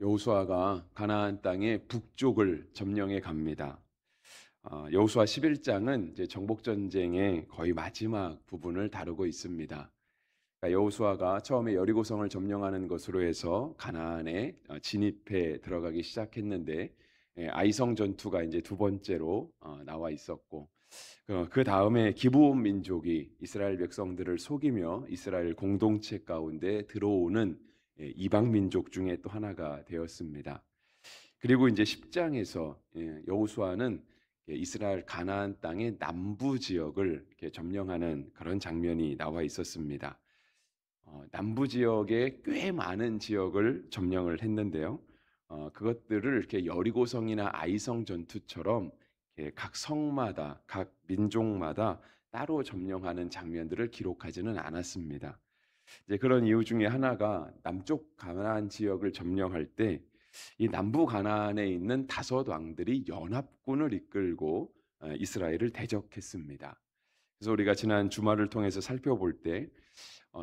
여호수아가 가나안 땅의 북쪽을 점령해 갑니다. 여호수아 11장은 이제 정복 전쟁의 거의 마지막 부분을 다루고 있습니다. 그러니까 여호수아가 처음에 여리고성을 점령하는 것으로 해서 가나안에 진입해 들어가기 시작했는데, 아이성 전투가 이제 두 번째로 나와 있었고, 그 다음에 기브온 민족이 이스라엘 백성들을 속이며 이스라엘 공동체 가운데 들어오는 이방 민족 중에 또 하나가 되었습니다. 그리고 이제 10장에서 여호수아는 이스라엘 가나안 땅의 남부 지역을 이렇게 점령하는 그런 장면이 나와 있었습니다. 남부 지역에 꽤 많은 지역을 점령을 했는데요. 그것들을 이렇게 여리고성이나 아이성 전투처럼 이렇게 각 성마다 각 민족마다 따로 점령하는 장면들을 기록하지는 않았습니다. 이제 그런 이유 중에 하나가 남쪽 가나안 지역을 점령할 때 이 남부 가나안에 있는 다섯 왕들이 연합군을 이끌고 이스라엘을 대적했습니다. 그래서 우리가 지난 주말을 통해서 살펴볼 때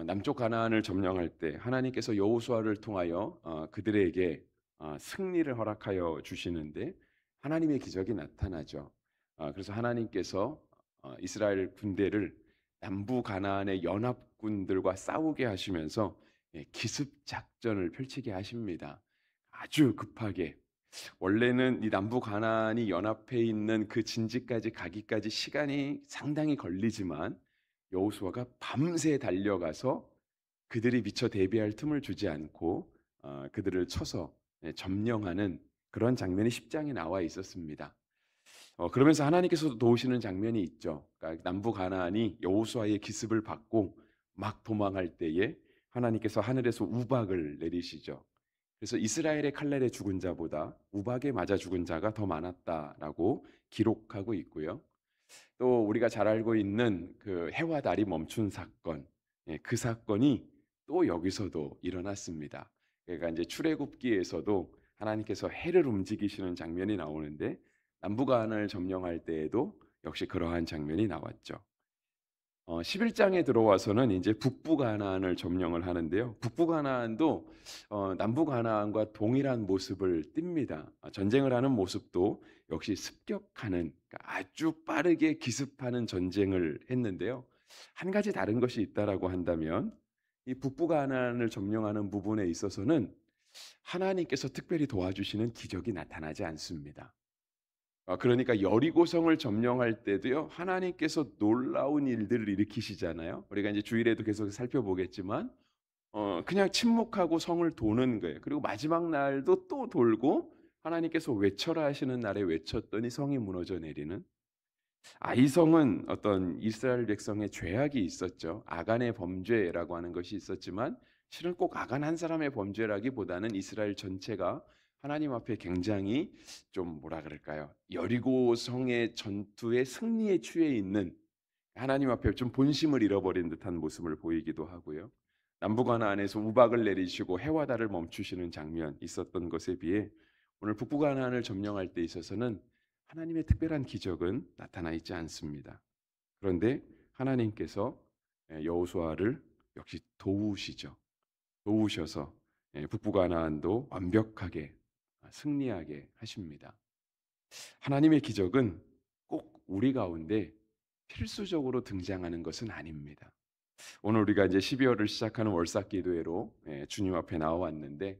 남쪽 가나안을 점령할 때 하나님께서 여호수아를 통하여 그들에게 승리를 허락하여 주시는데 하나님의 기적이 나타나죠. 그래서 하나님께서 이스라엘 군대를 남부 가나안의 연합군들과 싸우게 하시면서 기습 작전을 펼치게 하십니다. 아주 급하게. 원래는 이 남부 가나안이 연합해 있는 그 진지까지 가기까지 시간이 상당히 걸리지만 여호수아가 밤새 달려가서 그들이 미처 대비할 틈을 주지 않고 그들을 쳐서 점령하는 그런 장면이 10장에 나와 있었습니다. 그러면서 하나님께서도 도우시는 장면이 있죠. 그러니까 남부 가나안이 여호수아의 기습을 받고 막 도망할 때에 하나님께서 하늘에서 우박을 내리시죠. 그래서 이스라엘의 칼날에 죽은 자보다 우박에 맞아 죽은 자가 더 많았다라고 기록하고 있고요. 또 우리가 잘 알고 있는 그 해와 달이 멈춘 사건, 그 사건이 또 여기서도 일어났습니다. 그러니까 이제 출애굽기에서도 하나님께서 해를 움직이시는 장면이 나오는데 남부간을 점령할 때에도 역시 그러한 장면이 나왔죠. 11장에 들어와서는 이제 북부 가나안을 점령을 하는데요. 북부 가나안도 남부 가나안과 동일한 모습을 띱니다. 전쟁을 하는 모습도 역시 습격하는, 그러니까 아주 빠르게 기습하는 전쟁을 했는데요. 한 가지 다른 것이 있다라고 한다면 이 북부 가나안을 점령하는 부분에 있어서는 하나님께서 특별히 도와주시는 기적이 나타나지 않습니다. 그러니까 여리고성을 점령할 때도요. 하나님께서 놀라운 일들을 일으키시잖아요. 우리가 이제 주일에도 계속 살펴보겠지만 그냥 침묵하고 성을 도는 거예요. 그리고 마지막 날도 또 돌고 하나님께서 외쳐라 하시는 날에 외쳤더니 성이 무너져 내리는. 이 성은 어떤 이스라엘 백성의 죄악이 있었죠. 아간의 범죄라고 하는 것이 있었지만 실은 꼭 아간 한 사람의 범죄라기보다는 이스라엘 전체가 하나님 앞에 굉장히 좀 뭐라 그럴까요? 여리고 성의 전투의 승리에 취해 있는 하나님 앞에 좀 본심을 잃어버린 듯한 모습을 보이기도 하고요. 남부가나안에서 우박을 내리시고 해와 달을 멈추시는 장면 있었던 것에 비해 오늘 북부가나안을 점령할 때 있어서는 하나님의 특별한 기적은 나타나 있지 않습니다. 그런데 하나님께서 여호수아를 역시 도우시죠. 도우셔서 북부가나안도 완벽하게 승리하게 하십니다. 하나님의 기적은 꼭 우리 가운데 필수적으로 등장하는 것은 아닙니다. 오늘 우리가 이제 12월을 시작하는 월삭기도회로 주님 앞에 나왔는데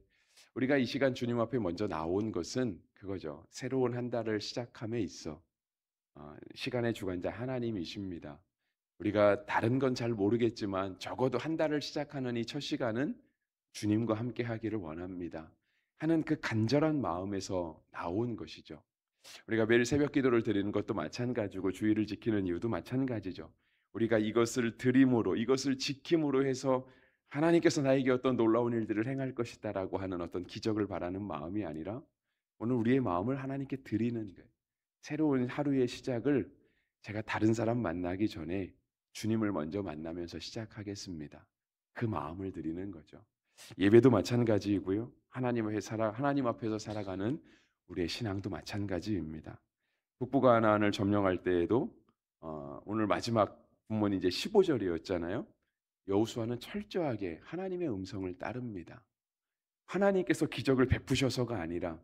우리가 이 시간 주님 앞에 먼저 나온 것은 그거죠. 새로운 한 달을 시작함에 있어 시간의 주관자 하나님이십니다. 우리가 다른 건 잘 모르겠지만 적어도 한 달을 시작하는 이 첫 시간은 주님과 함께 하기를 원합니다 하는 그 간절한 마음에서 나온 것이죠. 우리가 매일 새벽 기도를 드리는 것도 마찬가지고 주일을 지키는 이유도 마찬가지죠. 우리가 이것을 드림으로 이것을 지킴으로 해서 하나님께서 나에게 어떤 놀라운 일들을 행할 것이다라고 하는 어떤 기적을 바라는 마음이 아니라 오늘 우리의 마음을 하나님께 드리는 거예요. 새로운 하루의 시작을 제가 다른 사람 만나기 전에 주님을 먼저 만나면서 시작하겠습니다. 그 마음을 드리는 거죠. 예배도 마찬가지이고요. 하나님 앞에서 살아가는 우리의 신앙도 마찬가지입니다. 북부가 하나안을 점령할 때에도 오늘 마지막 본문이 이제 15절이었잖아요. 여호수아는 철저하게 하나님의 음성을 따릅니다. 하나님께서 기적을 베푸셔서가 아니라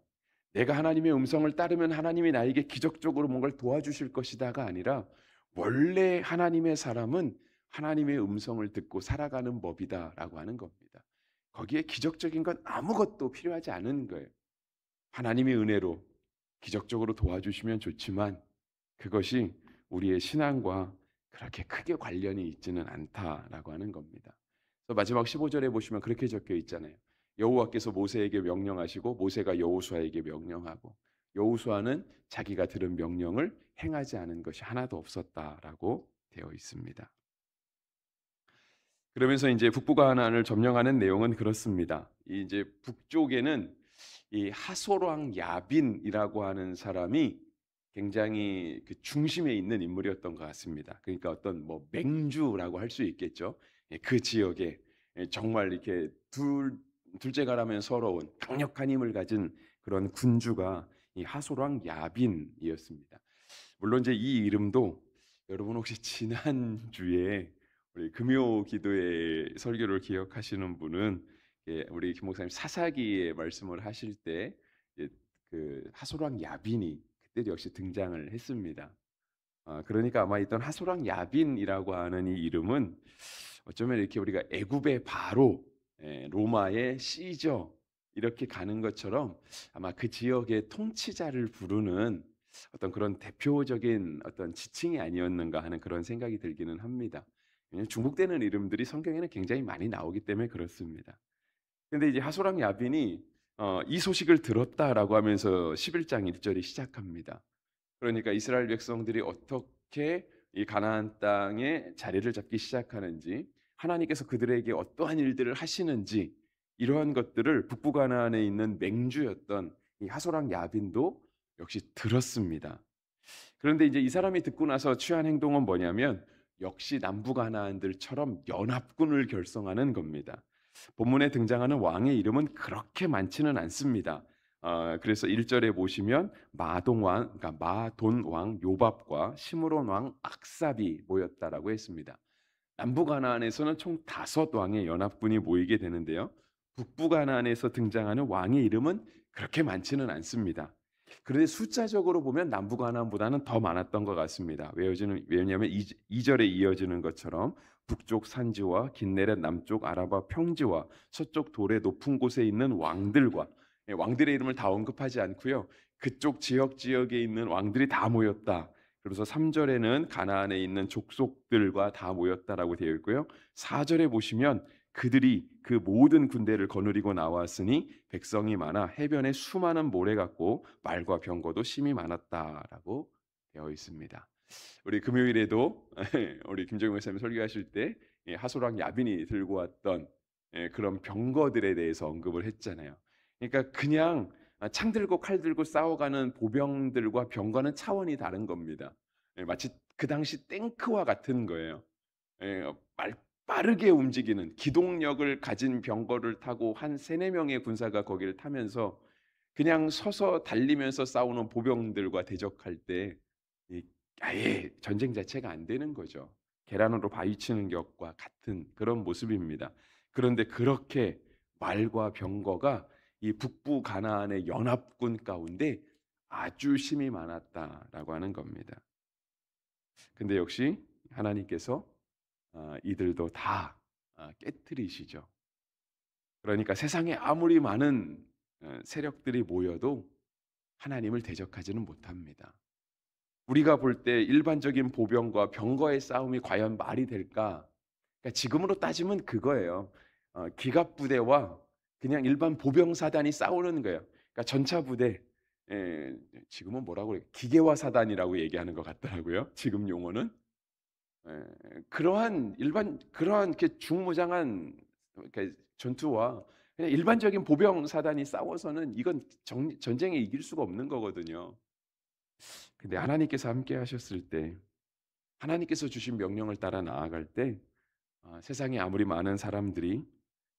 내가 하나님의 음성을 따르면 하나님이 나에게 기적적으로 뭔가를 도와주실 것이다가 아니라 원래 하나님의 사람은 하나님의 음성을 듣고 살아가는 법이다라고 하는 겁니다. 거기에 기적적인 건 아무것도 필요하지 않은 거예요. 하나님의 은혜로 기적적으로 도와주시면 좋지만 그것이 우리의 신앙과 그렇게 크게 관련이 있지는 않다라고 하는 겁니다. 그래서 마지막 15절에 보시면 그렇게 적혀 있잖아요. 여호와께서 모세에게 명령하시고 모세가 여호수아에게 명령하고 여호수아는 자기가 들은 명령을 행하지 않은 것이 하나도 없었다라고 되어 있습니다. 그러면서 이제 북부 가나안을 점령하는 내용은 그렇습니다. 이제 북쪽에는 이 하솔왕 야빈이라고 하는 사람이 굉장히 그 중심에 있는 인물이었던 것 같습니다. 그러니까 어떤 뭐 맹주라고 할 수 있겠죠. 예, 그 지역에 정말 이렇게 둘째가라면 서러운 강력한 힘을 가진 그런 군주가 이 하솔왕 야빈이었습니다. 물론 이제 이 이름도 여러분 혹시 지난 주에 우리 금요 기도의 설교를 기억하시는 분은 우리 김 목사님 사사기의 말씀을 하실 때 그 하솔왕 야빈이 그때 역시 등장을 했습니다. 그러니까 아마 있던 하솔왕 야빈이라고 하는 이 이름은 어쩌면 이렇게 우리가 애굽의 바로, 로마의 시저 이렇게 가는 것처럼 아마 그 지역의 통치자를 부르는 어떤 그런 대표적인 어떤 지칭이 아니었는가 하는 그런 생각이 들기는 합니다. 왜냐하면 중복되는 이름들이 성경에는 굉장히 많이 나오기 때문에 그렇습니다. 근데 이제 하솔랑 야빈이 이 소식을 들었다라고 하면서 11장 1절이 시작합니다. 그러니까 이스라엘 백성들이 어떻게 이 가나안 땅에 자리를 잡기 시작하는지, 하나님께서 그들에게 어떠한 일들을 하시는지, 이러한 것들을 북부 가나안에 있는 맹주였던 이 하솔랑 야빈도 역시 들었습니다. 그런데 이제 이 사람이 듣고 나서 취한 행동은 뭐냐면 역시 남부 가나안들처럼 연합군을 결성하는 겁니다. 본문에 등장하는 왕의 이름은 그렇게 많지는 않습니다. 그래서 1절에 보시면 마동 왕, 그러니까 마돈 왕 요밥과 시므론 왕 악삽이 모였다라고 했습니다. 남부 가나안에서는 총 5왕의 연합군이 모이게 되는데요. 북부 가나안에서 등장하는 왕의 이름은 그렇게 많지는 않습니다. 그런데 숫자적으로 보면 남부 가나안보다는 더 많았던 것 같습니다. 왜냐하면 2절에 이어지는 것처럼 북쪽 산지와 긴네렛 남쪽 아라바 평지와 서쪽 돌의 높은 곳에 있는 왕들과, 왕들의 이름을 다 언급하지 않고요. 그쪽 지역에 있는 왕들이 다 모였다. 그래서 3절에는 가나안에 있는 족속들과 다 모였다라고 되어 있고요. 4절에 보시면 그들이 그 모든 군대를 거느리고 나왔으니 백성이 많아 해변에 수많은 모래 같고 말과 병거도 심히 많았다라고 되어 있습니다. 우리 금요일에도 우리 김정일 목사님 설교하실 때 하솔왕 야빈이 들고 왔던 그런 병거들에 대해서 언급을 했잖아요. 그러니까 그냥 창 들고 칼 들고 싸워가는 보병들과 병거는 차원이 다른 겁니다. 마치 그 당시 탱크와 같은 거예요. 빠르게 움직이는 기동력을 가진 병거를 타고 한 3-4명의 군사가 거기를 타면서 그냥 서서 달리면서 싸우는 보병들과 대적할 때 아예 전쟁 자체가 안 되는 거죠. 계란으로 바위치는 격과 같은 그런 모습입니다. 그런데 그렇게 말과 병거가 이 북부 가나안의 연합군 가운데 아주 심이 많았다라고 하는 겁니다. 근데 역시 하나님께서 이들도 다 깨트리시죠. 그러니까 세상에 아무리 많은 세력들이 모여도 하나님을 대적하지는 못합니다. 우리가 볼 때 일반적인 보병과 병거의 싸움이 과연 말이 될까? 그러니까 지금으로 따지면 그거예요. 기갑부대와 그냥 일반 보병사단이 싸우는 거예요. 그러니까 전차부대, 지금은 뭐라고 그래요? 기계화사단이라고 얘기하는 것 같더라고요. 지금 용어는. 그러한 이렇게 중무장한 전투와 그냥 일반적인 보병 사단이 싸워서는 이건 전쟁에 이길 수가 없는 거거든요. 근데 하나님께서 함께 하셨을 때, 하나님께서 주신 명령을 따라 나아갈 때, 세상에 아무리 많은 사람들이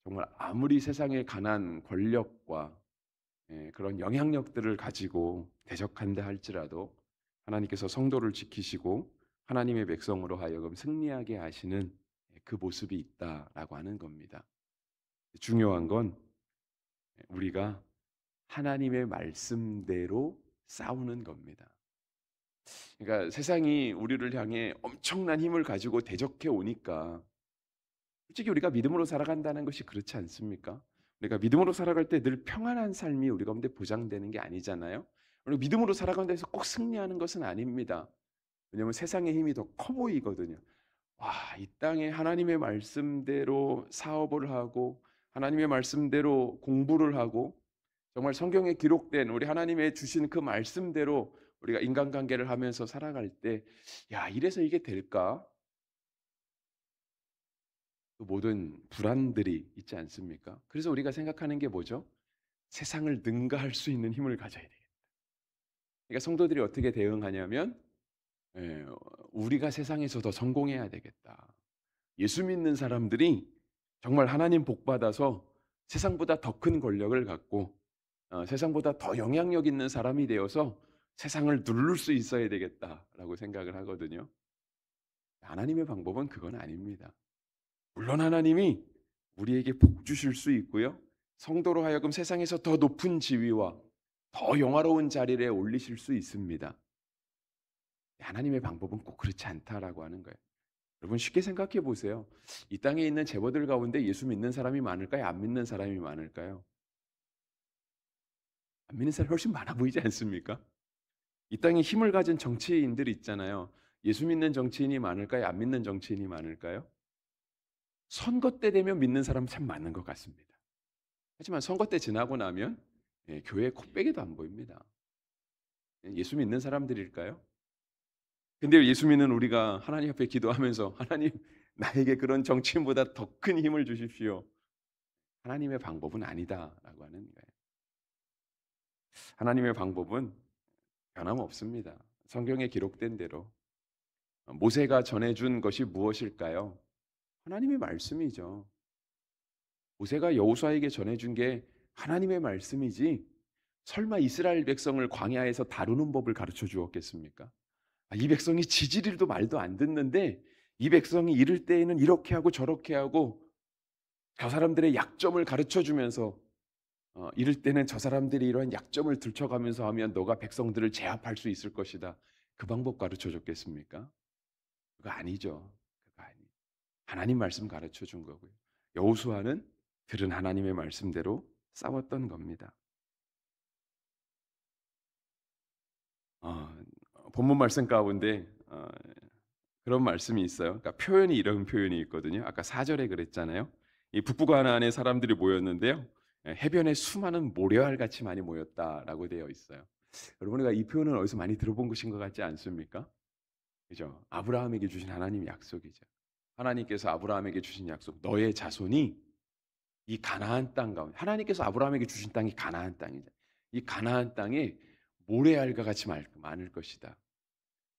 정말 아무리 세상에 관한 권력과 그런 영향력들을 가지고 대적한다 할지라도 하나님께서 성도를 지키시고 하나님의 백성으로 하여금 승리하게 하시는 그 모습이 있다라고 하는 겁니다. 중요한 건 우리가 하나님의 말씀대로 싸우는 겁니다. 그러니까 세상이 우리를 향해 엄청난 힘을 가지고 대적해 오니까 솔직히 우리가 믿음으로 살아간다는 것이 그렇지 않습니까? 우리가 믿음으로 살아갈 때 늘 평안한 삶이 우리 가운데 보장되는 게 아니잖아요. 우리가 믿음으로 살아간다 해서 꼭 승리하는 것은 아닙니다. 왜냐하면 세상의 힘이 더 커 보이거든요. 와, 이 땅에 하나님의 말씀대로 사업을 하고 하나님의 말씀대로 공부를 하고 정말 성경에 기록된 우리 하나님의 주신 그 말씀대로 우리가 인간관계를 하면서 살아갈 때 '야, 이래서 이게 될까?' 그 모든 불안들이 있지 않습니까? 그래서 우리가 생각하는 게 뭐죠? 세상을 능가할 수 있는 힘을 가져야 되겠다. 그러니까 성도들이 어떻게 대응하냐면 예, 우리가 세상에서 더 성공해야 되겠다. 예수 믿는 사람들이 정말 하나님 복 받아서 세상보다 더 큰 권력을 갖고 세상보다 더 영향력 있는 사람이 되어서 세상을 누를 수 있어야 되겠다라고 생각을 하거든요. 하나님의 방법은 그건 아닙니다. 물론 하나님이 우리에게 복 주실 수 있고요. 성도로 하여금 세상에서 더 높은 지위와 더 영화로운 자리에 올리실 수 있습니다. 하나님의 방법은 꼭 그렇지 않다라고 하는 거예요. 여러분 쉽게 생각해 보세요. 이 땅에 있는 재벌들 가운데 예수 믿는 사람이 많을까요? 안 믿는 사람이 많을까요? 안 믿는 사람이 훨씬 많아 보이지 않습니까? 이 땅에 힘을 가진 정치인들 있잖아요. 예수 믿는 정치인이 많을까요? 안 믿는 정치인이 많을까요? 선거 때 되면 믿는 사람 참 많은 것 같습니다. 하지만 선거 때 지나고 나면 교회 코빼기도 안 보입니다. 예수 믿는 사람들일까요? 근데 예수 믿는 우리가 하나님 앞에 기도하면서 하나님 나에게 그런 정치인보다 더 큰 힘을 주십시오. 하나님의 방법은 아니다라고 하는 거예요. 하나님의 방법은 변함없습니다. 성경에 기록된 대로 모세가 전해준 것이 무엇일까요? 하나님의 말씀이죠. 모세가 여호수아에게 전해준 게 하나님의 말씀이지 설마 이스라엘 백성을 광야에서 다루는 법을 가르쳐 주었겠습니까? 이 백성이 지지리도 말도 안 듣는데 이 백성이 이럴 때에는 이렇게 하고 저렇게 하고 저 사람들의 약점을 가르쳐 주면서 이럴 때는 저 사람들이 이러한 약점을 들춰가면서 하면 너가 백성들을 제압할 수 있을 것이다. 그 방법 가르쳐 줬겠습니까? 그거 아니죠. 그거 아니. 하나님 말씀 가르쳐 준 거고요. 여호수아는 들은 하나님의 말씀대로 싸웠던 겁니다. 어, 본문 말씀 가운데 그런 말씀이 있어요. 그러니까 표현이 이런 표현이 있거든요. 아까 4절에 그랬잖아요. 이 북부가나안의 사람들이 모였는데요. 해변에 수많은 모래알 같이 많이 모였다라고 되어 있어요. 여러분 우리가 이 표현을 어디서 많이 들어본 것인 것 같지 않습니까? 그죠? 아브라함에게 주신 하나님의 약속이죠. 하나님께서 아브라함에게 주신 약속, 너의 자손이 이 가나안 땅 가운데 하나님께서 아브라함에게 주신 땅이 가나안 땅이죠. 이 가나안 땅에 모래알과 같이 많을 것이다.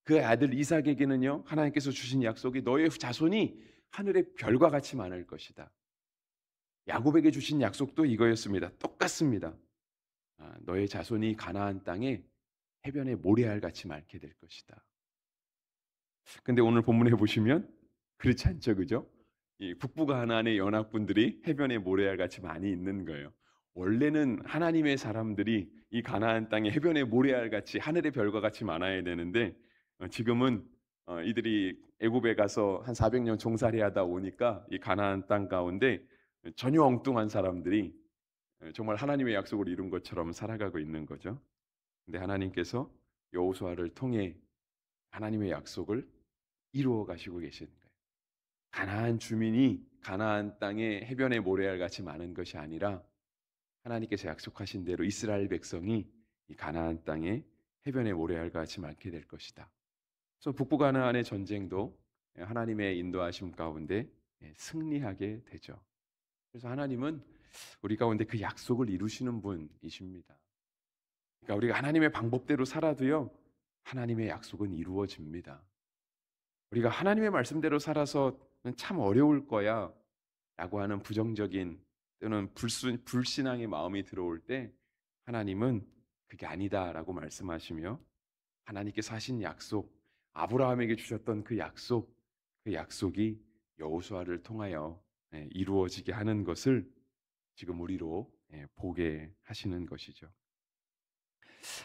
그 아들 이삭에게는요, 하나님께서 주신 약속이 너의 자손이 하늘의 별과 같이 많을 것이다. 야곱에게 주신 약속도 이거였습니다. 똑같습니다. 너의 자손이 가나안 땅에 해변의 모래알 같이 많게 될 것이다. 근데 오늘 본문에 보시면 그렇지 않죠, 그죠? 이 북부 가나안의 연합군들이 해변의 모래알 같이 많이 있는 거예요. 원래는 하나님의 사람들이 이 가나안 땅에 해변의 모래알 같이 하늘의 별과 같이 많아야 되는데 지금은 이들이 애굽에 가서 한 400년 종살이하다 오니까 이 가나안 땅 가운데 전혀 엉뚱한 사람들이 정말 하나님의 약속을 이룬 것처럼 살아가고 있는 거죠. 근데 하나님께서 여호수아를 통해 하나님의 약속을 이루어 가시고 계시는 거예요. 가나안 주민이 가나안 땅에 해변의 모래알 같이 많은 것이 아니라 하나님께서 약속하신 대로 이스라엘 백성이 이 가나안 땅에 해변의 모래알 같이 많게 될 것이다. 그래서 북부 가나안의 전쟁도 하나님의 인도하심 가운데 승리하게 되죠. 그래서 하나님은 우리 가운데 그 약속을 이루시는 분이십니다. 그러니까 우리가 하나님의 방법대로 살아도요, 하나님의 약속은 이루어집니다. 우리가 하나님의 말씀대로 살아서는 참 어려울 거야 라고 하는 부정적인 또는 불신앙의 마음이 들어올 때 하나님은 그게 아니다라고 말씀하시며 하나님께서 하신 약속, 아브라함에게 주셨던 그 약속, 그 약속이 여호수아를 통하여 이루어지게 하는 것을 지금 우리로 보게 하시는 것이죠.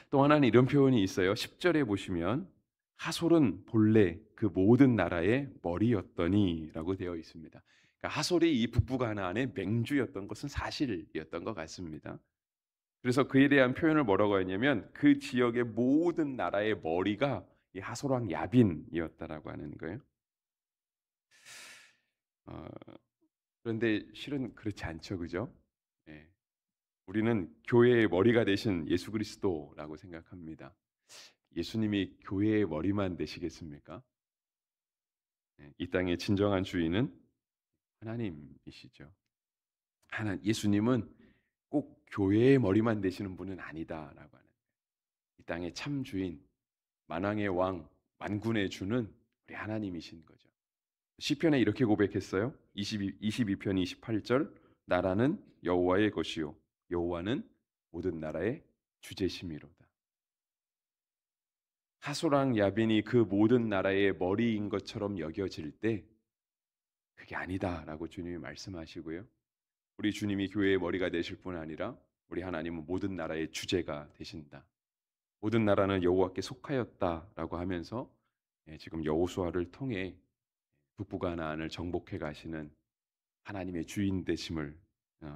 또 하나는 이런 표현이 있어요. 10절에 보시면 하솔은 본래 그 모든 나라의 머리였더니라고 되어 있습니다. 그러니까 하솔이 이 북부 가나안의 맹주였던 것은 사실이었던 것 같습니다. 그래서 그에 대한 표현을 뭐라고 했냐면 그 지역의 모든 나라의 머리가 이 하솔 왕 야빈이었다라고 하는 거예요. 어, 그런데 실은 그렇지 않죠, 그죠? 예. 우리는 교회의 머리가 되신 예수 그리스도라고 생각합니다. 예수님이 교회의 머리만 되시겠습니까? 이 땅의 진정한 주인은 하나님이시죠. 예수님은 꼭 교회의 머리만 되시는 분은 아니다라고 하는 이 땅의 참 주인, 만왕의 왕, 만군의 주는 우리 하나님이신 거죠. 시편에 이렇게 고백했어요. 22편 28절 나라는 여호와의 것이요 여호와는 모든 나라의 주제심이로다. 하소랑 야빈이 그 모든 나라의 머리인 것처럼 여겨질 때 그게 아니다라고 주님이 말씀하시고요. 우리 주님이 교회의 머리가 되실 뿐 아니라 우리 하나님은 모든 나라의 주제가 되신다. 모든 나라는 여호와께 속하였다라고 하면서 지금 여호수아를 통해 북부 가나안을 정복해 가시는 하나님의 주인 되심을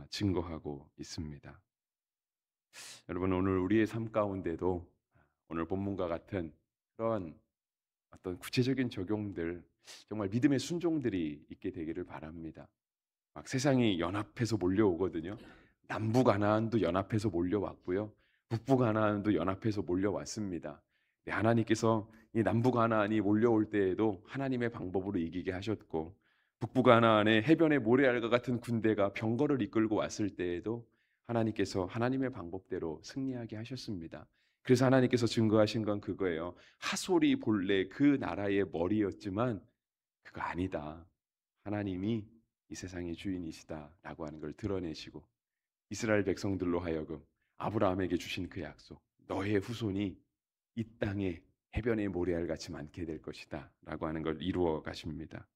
증거하고 있습니다. 여러분 오늘 우리의 삶 가운데도 오늘 본문과 같은 그런 어떤 구체적인 적용들 정말 믿음의 순종들이 있게 되기를 바랍니다. 막 세상이 연합해서 몰려오거든요. 남부 가나안도 연합해서 몰려왔고요. 북부 가나안도 연합해서 몰려왔습니다. 네, 하나님께서 이 남부 가나안이 몰려올 때에도 하나님의 방법으로 이기게 하셨고 북부 가나안의 해변의 모래알과 같은 군대가 병거를 이끌고 왔을 때에도 하나님께서 하나님의 방법대로 승리하게 하셨습니다. 그래서 하나님께서 증거하신 건 그거예요. 하솔이 본래 그 나라의 머리였지만 그거 아니다. 하나님이 이 세상의 주인이시다라고 하는 걸 드러내시고 이스라엘 백성들로 하여금 아브라함에게 주신 그 약속, 너의 후손이 이 땅에 해변의 모래알 같이 많게 될 것이다라고 하는 걸 이루어 가십니다.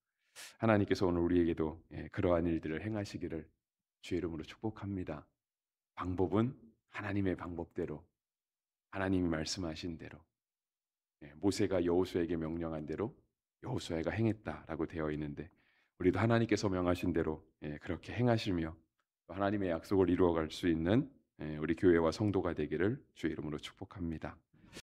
하나님께서 오늘 우리에게도 그러한 일들을 행하시기를 주의 이름으로 축복합니다. 방법은 하나님의 방법대로, 하나님이 말씀하신 대로, 모세가 여호수아에게 명령한 대로 여호수아가 행했다라고 되어 있는데 우리도 하나님께서 명하신 대로 그렇게 행하시며 하나님의 약속을 이루어갈 수 있는 우리 교회와 성도가 되기를 주의 이름으로 축복합니다.